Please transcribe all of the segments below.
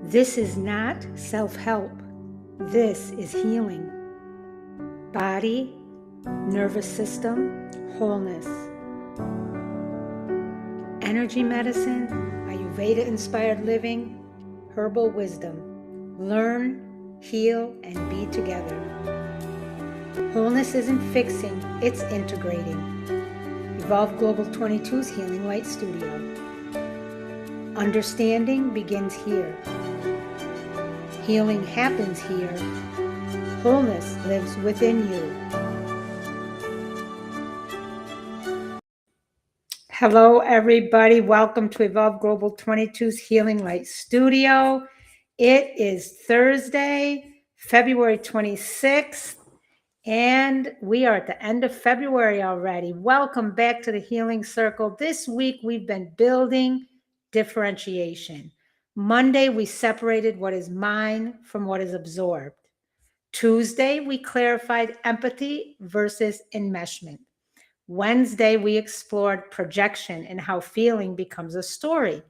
This is not self-help. This is healing. Body, nervous system, wholeness. Energy medicine, Ayurveda-inspired living, herbal wisdom. Learn, heal, and be together. Wholeness isn't fixing, it's integrating. Evolve Global 22's Healing Light Studio. Understanding begins here. Healing happens here. Wholeness lives within you. Hello, everybody. Welcome to Evolve Global 22's Healing Light Studio. It is Thursday, February 26th, and we are at the end of February already. Welcome back to the Healing Circle. This week, we've been building differentiation. Monday, we separated what is mine from what is absorbed. Tuesday, we clarified empathy versus enmeshment. Wednesday, we explored projection and how feeling becomes a story.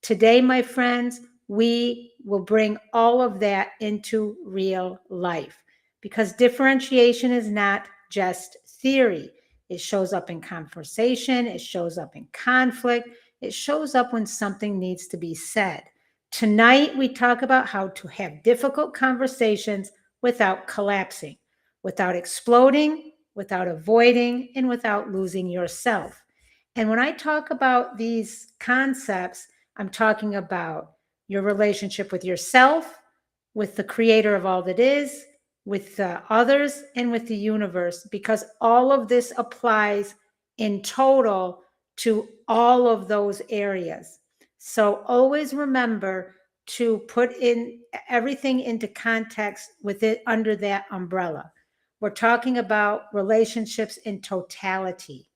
Today, my friends, we will bring all of that into real life because differentiation is not just theory. It shows up in conversation. It shows up in conflict. It shows up when something needs to be said. Tonight, we talk about how to have difficult conversations without collapsing, without exploding, without avoiding, and without losing yourself. And when I talk about these concepts, I'm talking about your relationship with yourself, with the creator of all that is, with others, and with the universe, because all of this applies in total to all of those areas. So always remember to put in everything into context with it under that umbrella. We're talking about relationships in totality,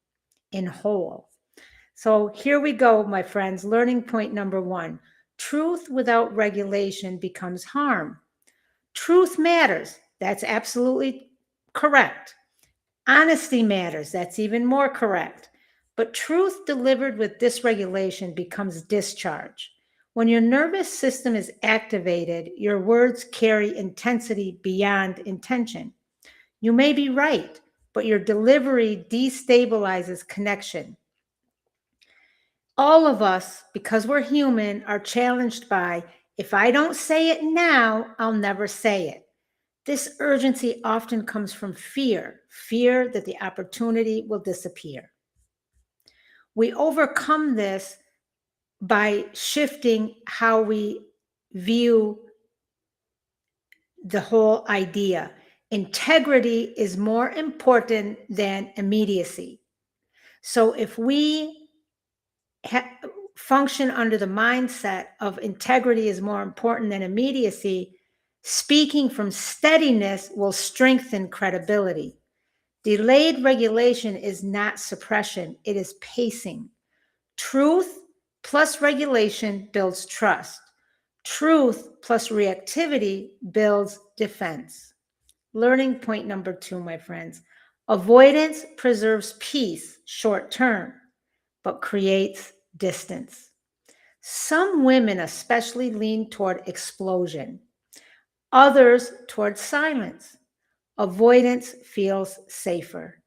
in whole. So here we go, my friends. Learning point number one. Truth without regulation becomes harm. Truth matters. That's absolutely correct. Honesty matters. That's even more correct. But truth delivered with dysregulation becomes discharge. When your nervous system is activated, your words carry intensity beyond intention. You may be right, but your delivery destabilizes connection. All of us, because we're human, are challenged by, if I don't say it now, I'll never say it. This urgency often comes from fear that the opportunity will disappear. We overcome this by shifting how we view the whole idea. Integrity is more important than immediacy. So if we function under the mindset of integrity is more important than immediacy, speaking from steadiness will strengthen credibility. Delayed regulation is not suppression, it is pacing. Truth plus regulation builds trust. Truth plus reactivity builds defense. Learning point number two, my friends. Avoidance preserves peace short term, but creates distance. Some women especially lean toward explosion, others toward silence. Avoidance feels safer.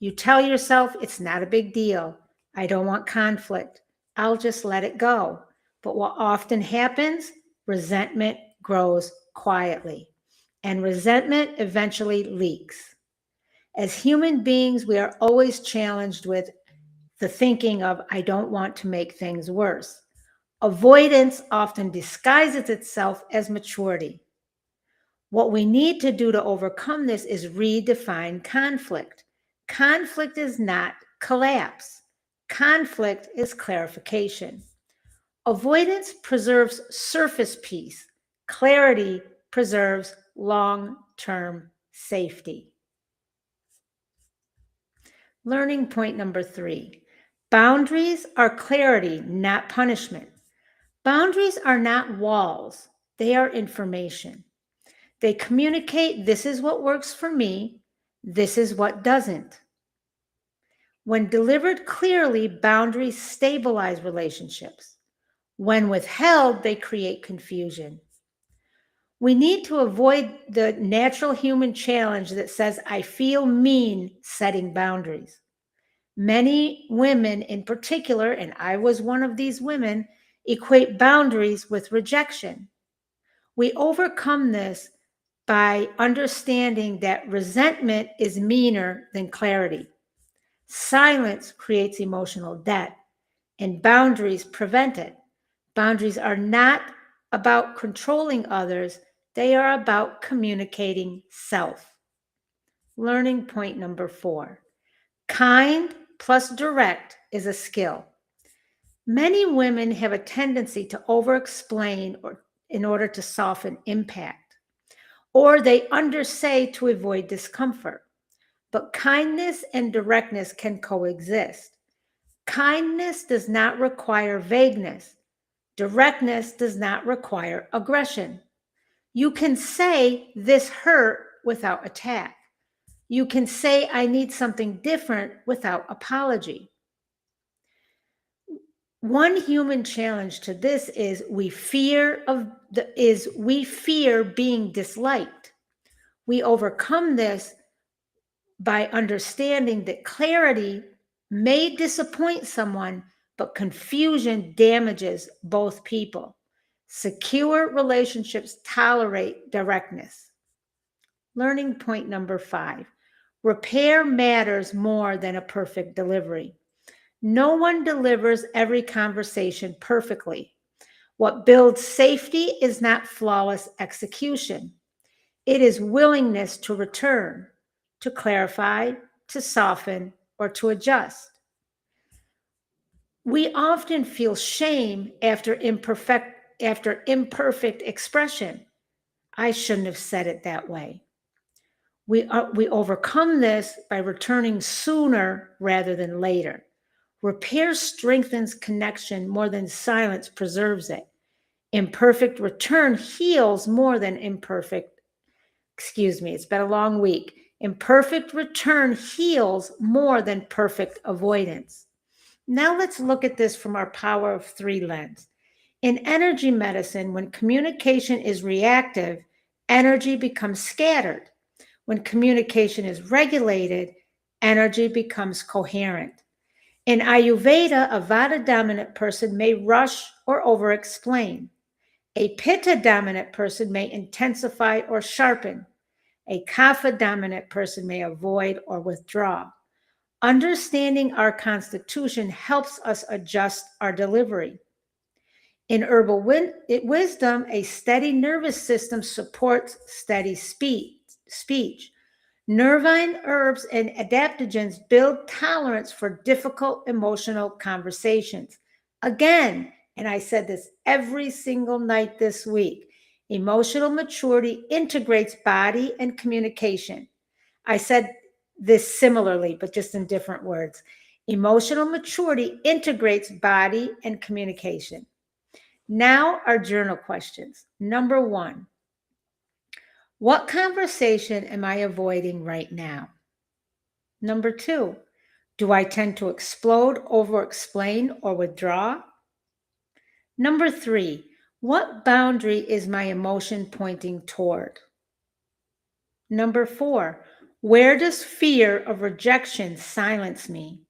You tell yourself it's not a big deal. I don't want conflict. I'll just let it go. But what often happens, resentment grows quietly, and resentment eventually leaks. As human beings, we are always challenged with the thinking of, I don't want to make things worse. Avoidance often disguises itself as maturity. What we need to do to overcome this is redefine conflict. Conflict is not collapse. Conflict is clarification. Avoidance preserves surface peace. Clarity preserves long-term safety. Learning point number three. Boundaries are clarity, not punishment. Boundaries are not walls. They are information. They communicate, this is what works for me, this is what doesn't. When delivered clearly, boundaries stabilize relationships. When withheld, they create confusion. We need to avoid the natural human challenge that says, I feel mean setting boundaries. Many women in particular, and I was one of these women, equate boundaries with rejection. We overcome this by understanding that resentment is meaner than clarity. Silence creates emotional debt, and boundaries prevent it. Boundaries are not about controlling others, they are about communicating self. Learning point number 4. Kind plus direct is a skill. Many women have a tendency to over-explain in order to soften impact, or they undersay to avoid discomfort. But kindness and directness can coexist. Kindness does not require vagueness. Directness does not require aggression. You can say this hurt without attack. You can say I need something different without apology. One human challenge to this is we fear being disliked. We overcome this by understanding that clarity may disappoint someone, but confusion damages both people. Secure relationships tolerate directness. Learning point number 5. Repair matters more than a perfect delivery. No one delivers every conversation perfectly. What builds safety is not flawless execution. It is willingness to return, to clarify, to soften, or to adjust. We often feel shame after imperfect expression. I shouldn't have said it that way. We overcome this by returning sooner rather than later. Repair strengthens connection more than silence preserves it. Imperfect return heals more than it's been a long week. Imperfect return heals more than perfect avoidance. Now let's look at this from our power of 3 lens. In energy medicine, when communication is reactive, energy becomes scattered. When communication is regulated, energy becomes coherent. In Ayurveda, a Vata-dominant person may rush or over-explain. A Pitta-dominant person may intensify or sharpen. A Kapha-dominant person may avoid or withdraw. Understanding our constitution helps us adjust our delivery. In herbal wisdom, a steady nervous system supports steady speech. Nervine herbs and adaptogens build tolerance for difficult emotional conversations. Again, and I said this every single night this week, emotional maturity integrates body and communication. I said this similarly, but just in different words. Emotional maturity integrates body and communication. Now, our journal questions. Number 1, what conversation am I avoiding right now? Number 2, do I tend to explode, over-explain, or withdraw? Number 3, what boundary is my emotion pointing toward? Number 4, where does fear of rejection silence me?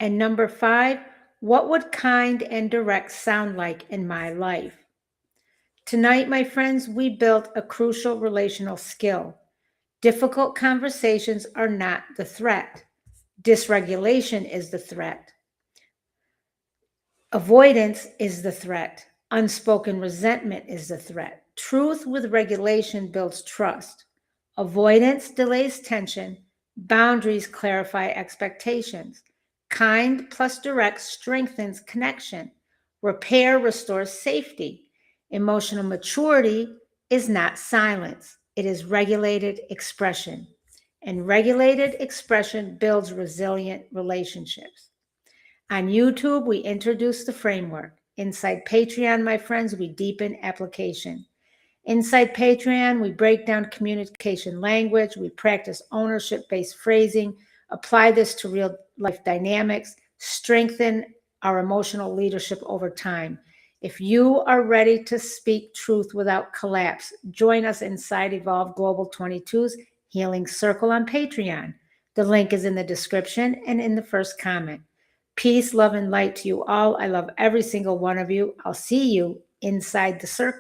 And number 5, what would kind and direct sound like in my life? Tonight, my friends, we built a crucial relational skill. Difficult conversations are not the threat. Dysregulation is the threat. Avoidance is the threat. Unspoken resentment is the threat. Truth with regulation builds trust. Avoidance delays tension. Boundaries clarify expectations. Kind plus direct strengthens connection. Repair restores safety. Emotional maturity is not silence. It is regulated expression. And regulated expression builds resilient relationships. On YouTube, we introduce the framework. Inside Patreon, my friends, we deepen application. Inside Patreon, we break down communication language, we practice ownership-based phrasing, apply this to real life dynamics, strengthen our emotional leadership over time. If you are ready to speak truth without collapse, join us inside Evolve Global 22's Healing Circle on Patreon. The link is in the description and in the first comment. Peace, love, and light to you all. I love every single one of you. I'll see you inside the circle.